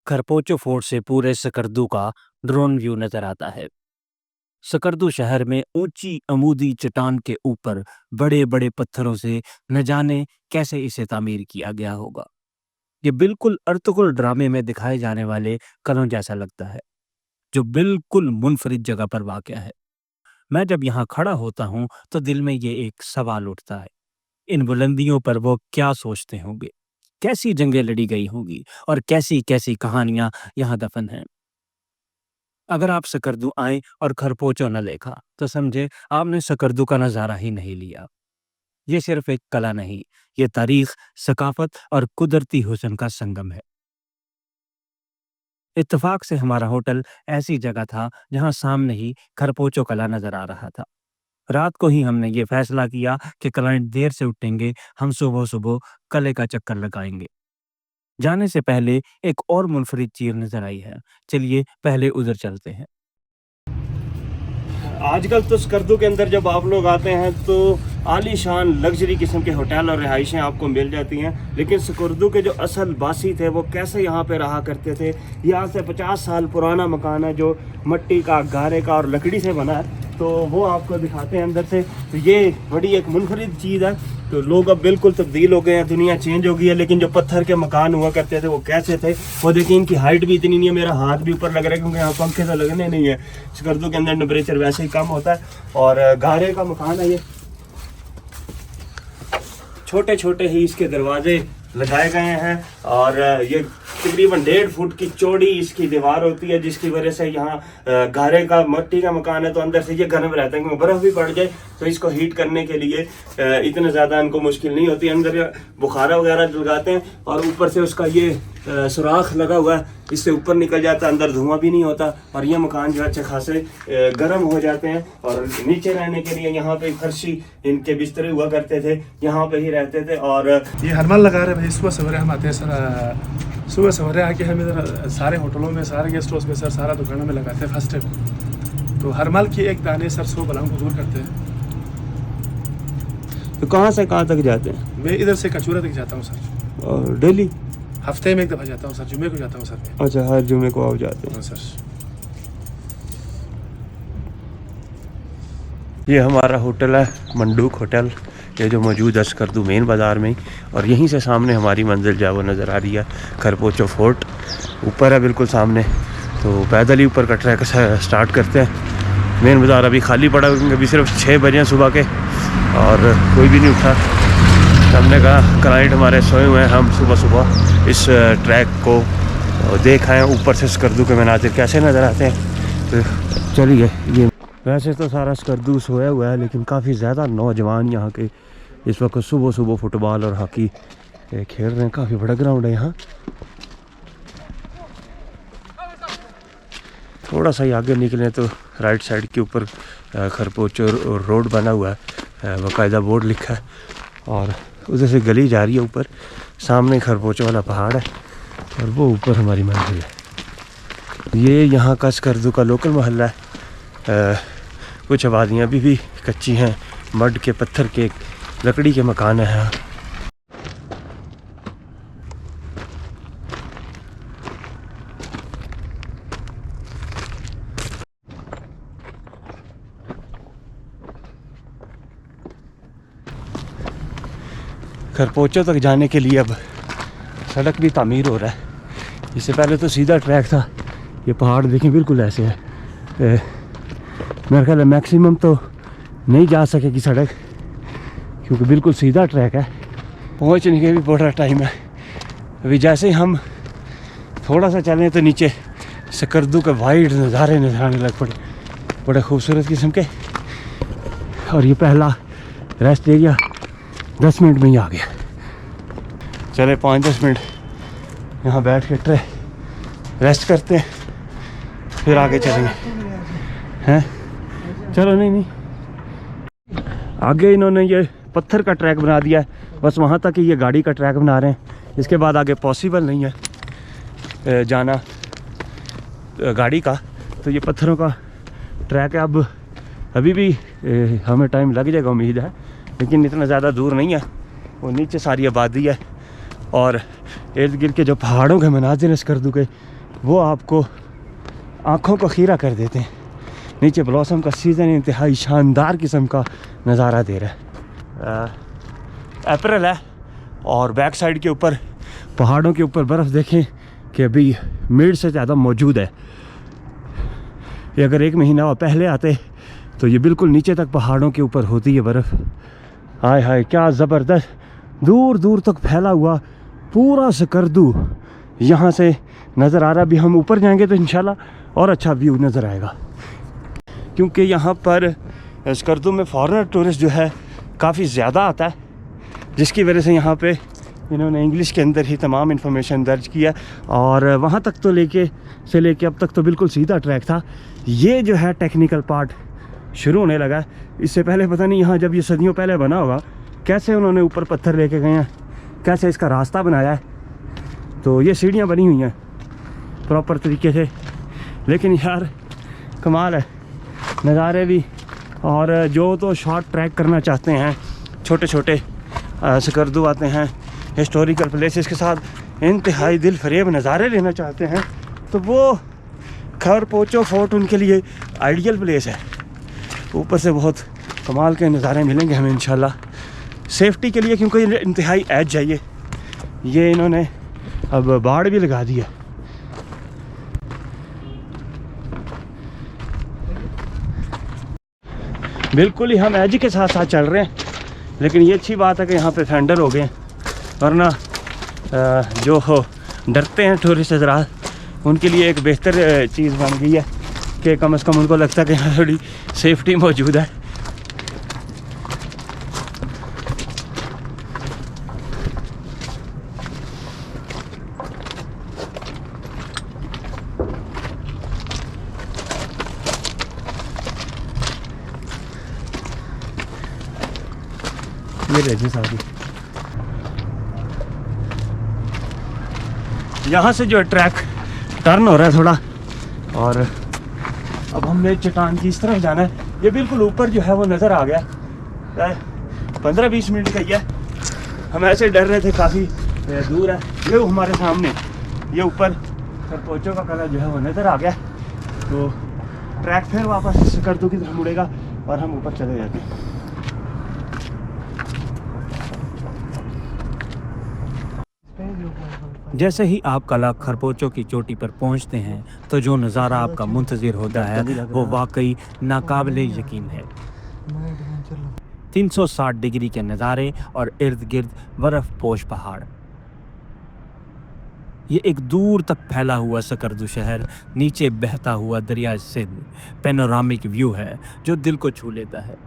खरपोचो fort से पूरे सकर्दू का ड्रोन व्यू नजर आता है। सकर्दू शहर में ऊंची अमूदी चट्टान के ऊपर बड़े बड़े पत्थरों से न जाने कैसे इसे तामीर किया गया होगा। ये बिल्कुल अर्तुगरुल ड्रामे में दिखाए जाने वाले कलों जैसा लगता है, जो बिल्कुल मुनफरिद जगह पर वाक़या है। मैं जब यहाँ खड़ा होता हूँ तो दिल में ये एक सवाल उठता है, इन बुलंदियों पर वो क्या सोचते होंगे, कैसी जंगें लड़ी गई होंगी और कैसी कैसी कहानियां यहाँ दफन हैं। अगर आप सकर्दू आए और खरपोचो न देखा तो समझे आपने सकर्दू का नज़ारा ही नहीं लिया। ये सिर्फ एक कला नहीं, ये तारीख, सकाफत और कुदरती हुस्न का संगम है। इत्तेफाक से हमारा होटल ऐसी जगह था जहाँ सामने ही खरपोचो कला नजर आ रहा था। रात को ही हमने ये फैसला किया कि क्लाइंट देर से उठेंगे, हम सुबह सुबह कले का चक्कर लगाएंगे। जाने से पहले एक और मुनफरिद चीज नजर आई है, चलिए पहले उधर चलते हैं। आजकल तो स्कर्दू के अंदर जब आप लोग आते हैं तो आलीशान लग्जरी किस्म के होटल और रिहाइशें आपको मिल जाती हैं, लेकिन स्कर्दू के जो असल बासी थे वो कैसे यहाँ पे रहा करते थे। यहाँ से 50 साल पुराना मकान है जो मट्टी का, गारे का और लकड़ी से बना है, तो वो आपको दिखाते हैं अंदर से। तो ये बड़ी एक मुनफरिद चीज़ है। तो लोग अब बिल्कुल तब्दील हो गए हैं, दुनिया चेंज हो गई है, लेकिन जो पत्थर के मकान हुआ करते थे वो कैसे थे वो देखिए। इनकी हाइट भी इतनी नहीं है, मेरा हाथ भी ऊपर लग रहा है क्योंकि यहाँ पंखे तो लगने नहीं है। स्कर्दू के अंदर टेम्परेचर वैसे ही कम होता है और गारे का मकान है ये। छोटे छोटे ही इसके दरवाजे लगाए गए हैं और ये तकरीबन 1.5 फुट की चौड़ी इसकी दीवार होती है, जिसकी वजह से यहाँ गारे का, मट्टी का मकान है तो अंदर से ये गर्म रहता है। क्योंकि बर्फ़ भी पड़ जाए तो इसको हीट करने के लिए इतना ज़्यादा इनको मुश्किल नहीं होती। अंदर बुखारा वगैरह लगाते हैं और ऊपर से उसका ये सुराख लगा हुआ है, इससे ऊपर निकल जाता है, अंदर धुआं भी नहीं होता और ये मकान जो अच्छे खासे गर्म हो जाते हैं। और नीचे रहने के लिए यहाँ पे फर्शी, इनके बिस्तरे हुआ करते थे, यहाँ पे ही रहते थे। और ये हरमल लगा रहे भाई। सुबह सवेरे हम आते हैं सर, सुबह सवेरे आके हम इधर सारे होटलों में, सारे गेस्ट हाउस में सर, सारा दुकानों में लगाते हैं फर्स्ट टाइम। तो हरमल की एक दाने सर 100 बलाओं को दूर करते हैं। तो कहाँ से कहाँ तक जाते हैं? मैं इधर से कचूरा तक जाता हूँ सर। और डेली? हफ्ते में एक दफ़ा जाता हूँ सर, जुमे को जाता हूँ सर मैं। अच्छा, हर जुमे को आप जाते हैं? हाँ सर। ये हमारा होटल है, मंडूक होटल, ये जो मौजूद है स्कर्दू मेन बाज़ार में ही। और यहीं से सामने हमारी मंजिल जो है वो नज़र आ रही है, खरपोचो फोर्ट ऊपर है बिल्कुल सामने। तो पैदल ही ऊपर का ट्रैक स्टार्ट करते हैं। मेन बाज़ार अभी खाली पड़ा क्योंकि अभी सिर्फ 6 बजे हैं सुबह के और कोई भी नहीं उठा। हमने कहा क्लाइंट हमारे सोए हुए हैं, हम सुबह सुबह इस ट्रैक को देख आए ऊपर से स्कर्दू के मनाजिर कैसे नज़र आते हैं। तो चलिए, ये वैसे तो सारा स्कर्दू सोया हुआ है, लेकिन काफ़ी ज़्यादा नौजवान यहाँ के इस वक्त सुबह सुबह फुटबॉल और हॉकी खेल रहे हैं। काफ़ी बड़ा ग्राउंड है यहाँ। थोड़ा सा ही आगे निकले तो राइट साइड के ऊपर खरपोचो रोड बना हुआ है, बाकायदा बोर्ड लिखा है और उधर से गली जा रही है ऊपर। सामने खरपोचो वाला पहाड़ है और वो ऊपर हमारी मंजिल है। ये यहाँ का स्कर्दू का लोकल मोहल्ला है। कुछ आबादियाँ अभी भी कच्ची हैं, मड के, पत्थर के, लकड़ी के मकान हैं यहाँ। खरपोचो तक जाने के लिए अब सड़क भी तामीर हो रहा है। इससे पहले तो सीधा ट्रैक था। ये पहाड़ देखें बिल्कुल ऐसे है। मेरे ख्याल है मैक्सिमम तो नहीं जा सकेगी सड़क क्योंकि बिल्कुल सीधा ट्रैक है। पहुंचने के भी बड़ा टाइम है। अभी जैसे ही हम थोड़ा सा चलें तो नीचे सकर्दू के वाइड नज़ारे नजर आने लग पड़े, बड़े खूबसूरत किस्म के। और ये पहला रेस्ट एरिया 10 मिनट में ही आ गया। चले 5-10 मिनट यहाँ बैठ के रेस्ट करते हैं, फिर आगे चलेंगे। हैं? चलो, नहीं, आगे इन्होंने ये पत्थर का ट्रैक बना दिया है, बस वहाँ तक ही ये गाड़ी का ट्रैक बना रहे हैं। इसके बाद आगे पॉसिबल नहीं है जाना गाड़ी का, तो ये पत्थरों का ट्रैक है। अब अभी भी हमें टाइम लग जाएगा उम्मीद है, लेकिन इतना ज़्यादा दूर नहीं है। वो नीचे सारी आबादी है और इर्द गिर्द के जो पहाड़ों के मनाजिर हैं स्कर्दू के, वो आपको आँखों को खीरा कर देते हैं। नीचे ब्लॉसम का सीज़न इंतहाई शानदार किस्म का नज़ारा दे रहा है। अप्रैल है और बैक साइड के ऊपर पहाड़ों के ऊपर बर्फ़ देखें कि अभी मिड से ज़्यादा मौजूद है। ये अगर 1 महीना पहले आते तो ये बिल्कुल नीचे तक पहाड़ों के ऊपर होती है बर्फ़। हाय हाय क्या ज़बरदस्त, दूर दूर तक फैला हुआ पूरा स्कर्दू यहाँ से नज़र आ रहा है। अभी हम ऊपर जाएंगे तो इंशाल्लाह और अच्छा व्यू नज़र आएगा, क्योंकि यहाँ पर स्कर्दू में फॉरेनर टूरिस्ट जो है काफ़ी ज़्यादा आता है, जिसकी वजह से यहाँ पे इन्होंने इंग्लिश के अंदर ही तमाम इन्फॉर्मेशन दर्ज किया। और वहाँ तक तो लेके अब तक तो बिल्कुल सीधा ट्रैक था। ये जो है टेक्निकल पार्ट शुरू होने लगा है। इससे पहले पता नहीं यहाँ जब ये सदियों पहले बना होगा कैसे उन्होंने ऊपर पत्थर लेके गए हैं, कैसे इसका रास्ता बनाया है। तो ये सीढ़ियाँ बनी हुई हैं प्रॉपर तरीके से, लेकिन यार कमाल है नज़ारे भी। और जो तो शॉर्ट ट्रैक करना चाहते हैं, छोटे छोटे स्कर्दू आते हैं, हिस्टोरिकल प्लेसेस के साथ इंतहाई दिल फरेब नज़ारे लेना चाहते हैं, तो वो खरपोचो फोर्ट उनके लिए आइडियल प्लेस है। ऊपर से बहुत कमाल के नज़ारे मिलेंगे हमें इंशाल्लाह। सेफ्टी के लिए, क्योंकि इंतहाई एज है ये इन्होंने अब बाड़ भी लगा दी है। बिल्कुल ही हम एज के साथ साथ चल रहे हैं, लेकिन ये अच्छी बात है कि यहाँ पे फेंडर हो गए हैं, वरना जो डरते हैं टूरिस्ट हज़रात उनके लिए एक बेहतर चीज़ बन गई है कि कम से कम उनको लगता है कि यहाँ थोड़ी सेफ्टी मौजूद है। ये रहे साथी, यहाँ से जो है ट्रैक टर्न हो रहा है थोड़ा, और अब हमने चट्टान की इस तरफ जाना है। ये बिल्कुल ऊपर जो है वो नज़र आ गया, 15-20 मिनट का ही है। हम ऐसे डर रहे थे, काफ़ी दूर है। ये हमारे सामने ये ऊपर खरपोचो का कलर जो है वो नज़र आ गया। तो ट्रैक फिर वापस स्कर्दू की तरफ मुड़ेगा और हम ऊपर चले जाते हैं। जैसे ही आप कला खरपोचो की चोटी पर पहुंचते हैं तो जो नज़ारा आपका मुंतज़िर होता है वो वाकई नाकाबिले यकीन है। 360 डिग्री के नज़ारे और इर्द गिर्द बर्फ पोश पहाड़। ये एक दूर तक फैला हुआ स्कर्दू शहर, नीचे बहता हुआ दरिया सिंध, पैनोरामिक व्यू है जो दिल को छू लेता है।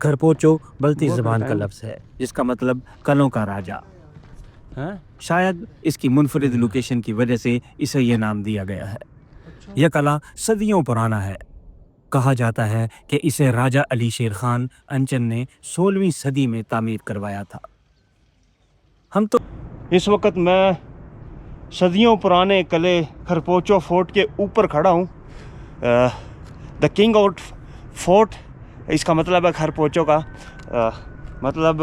खरपोचो बल्ती ज़बान का लफ्ज़ है जिसका मतलब कलों का राजा। शायद इसकी मुनफरिद लोकेशन की वजह से इसे यह नाम दिया गया है। यह कला सदियों पुराना है। कहा जाता है कि इसे राजा अली शेर खान अंचन ने 16वीं सदी में तामीर करवाया था। हम तो इस वक्त मैं सदियों पुराने किले खरपोचो फोर्ट के ऊपर खड़ा हूँ। द किंग आउट फोर्ट, इसका मतलब है खरपोचो का मतलब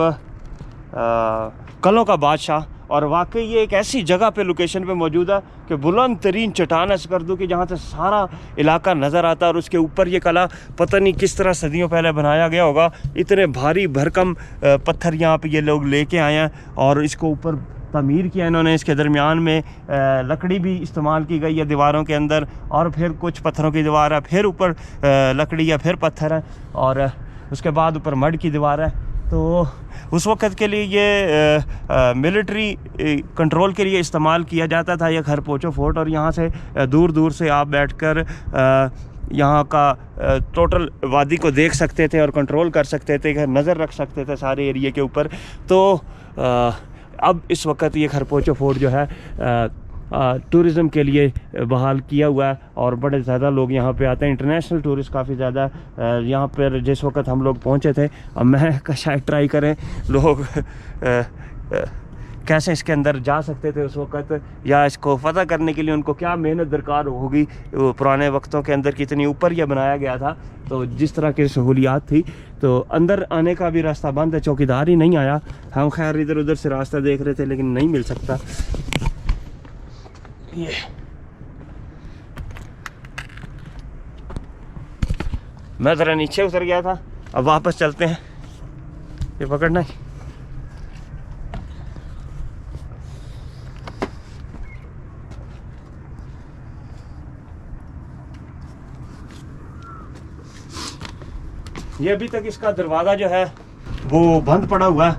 कलों का बादशाह। और वाकई ये एक ऐसी जगह पे लोकेशन पे मौजूद है कि बुलंद तरीन चट्टान है स्कर्दू की, जहाँ से सारा इलाका नज़र आता है। और उसके ऊपर ये कला पता नहीं किस तरह सदियों पहले बनाया गया होगा। इतने भारी भरकम पत्थर यहाँ पे ये लोग लेके आए हैं और इसको ऊपर तमीर किया इन्होंने। इसके दरमियान में लकड़ी भी इस्तेमाल की गई है दीवारों के अंदर, और फिर कुछ पत्थरों की दीवार है, फिर ऊपर लकड़ी है, फिर पत्थर है, और उसके बाद ऊपर मड की दीवार है। तो उस वक़्त के लिए ये मिलिट्री कंट्रोल के लिए इस्तेमाल किया जाता था ये खरपोचो फोर्ट। और यहाँ से दूर दूर से आप बैठकर यहाँ का टोटल वादी को देख सकते थे और कंट्रोल कर सकते थे, नज़र रख सकते थे सारे एरिया के ऊपर। तो अब इस वक्त ये खरपोचो फोर्ट जो है टूरिज़म के लिए बहाल किया हुआ है और बड़े ज़्यादा लोग यहाँ पे आते हैं। इंटरनेशनल टूरिस्ट काफ़ी ज़्यादा यहाँ पर जिस वक्त हम लोग पहुँचे थे, अब मैं शायद ट्राई करें लोग कैसे इसके अंदर जा सकते थे उस वक्त, या इसको फ़तह करने के लिए उनको क्या मेहनत दरकार होगी। वो पुराने वक्तों के अंदर कितनी ऊपर यह बनाया गया था, तो जिस तरह की सहूलियात थी, तो अंदर आने का भी रास्ता बंद है, चौकीदार ही नहीं आया। हम खैर इधर उधर से रास्ता देख रहे थे लेकिन नहीं मिल सकता। ये मैं ज़रा नीचे उतर गया था, अब वापस चलते हैं। ये पकड़ना है। ये अभी तक इसका दरवाज़ा जो है वो बंद पड़ा हुआ है।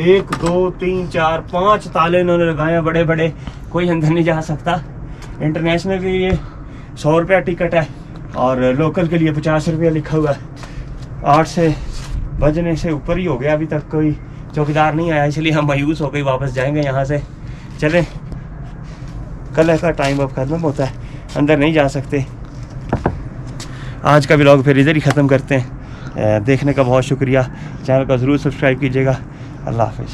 1 2 3 4 5 ताले इन्होंने लगाए हैं बड़े बड़े, कोई अंदर नहीं जा सकता। इंटरनेशनल के लिए 100 रुपया टिकट है और लोकल के लिए 50 रुपया लिखा हुआ है। 8 से बजने से ऊपर ही हो गया, अभी तक कोई चौकीदार नहीं आया, इसलिए हम मायूस हो गए, वापस जाएंगे यहाँ से। चलें, कल का टाइम अब ख़त्म होता है, अंदर नहीं जा सकते। आज का व्लॉग फिर इधर ही ख़त्म करते हैं। देखने का बहुत शुक्रिया, चैनल को ज़रूर सब्सक्राइब कीजिएगा। अल्लाह हाफ़िज़।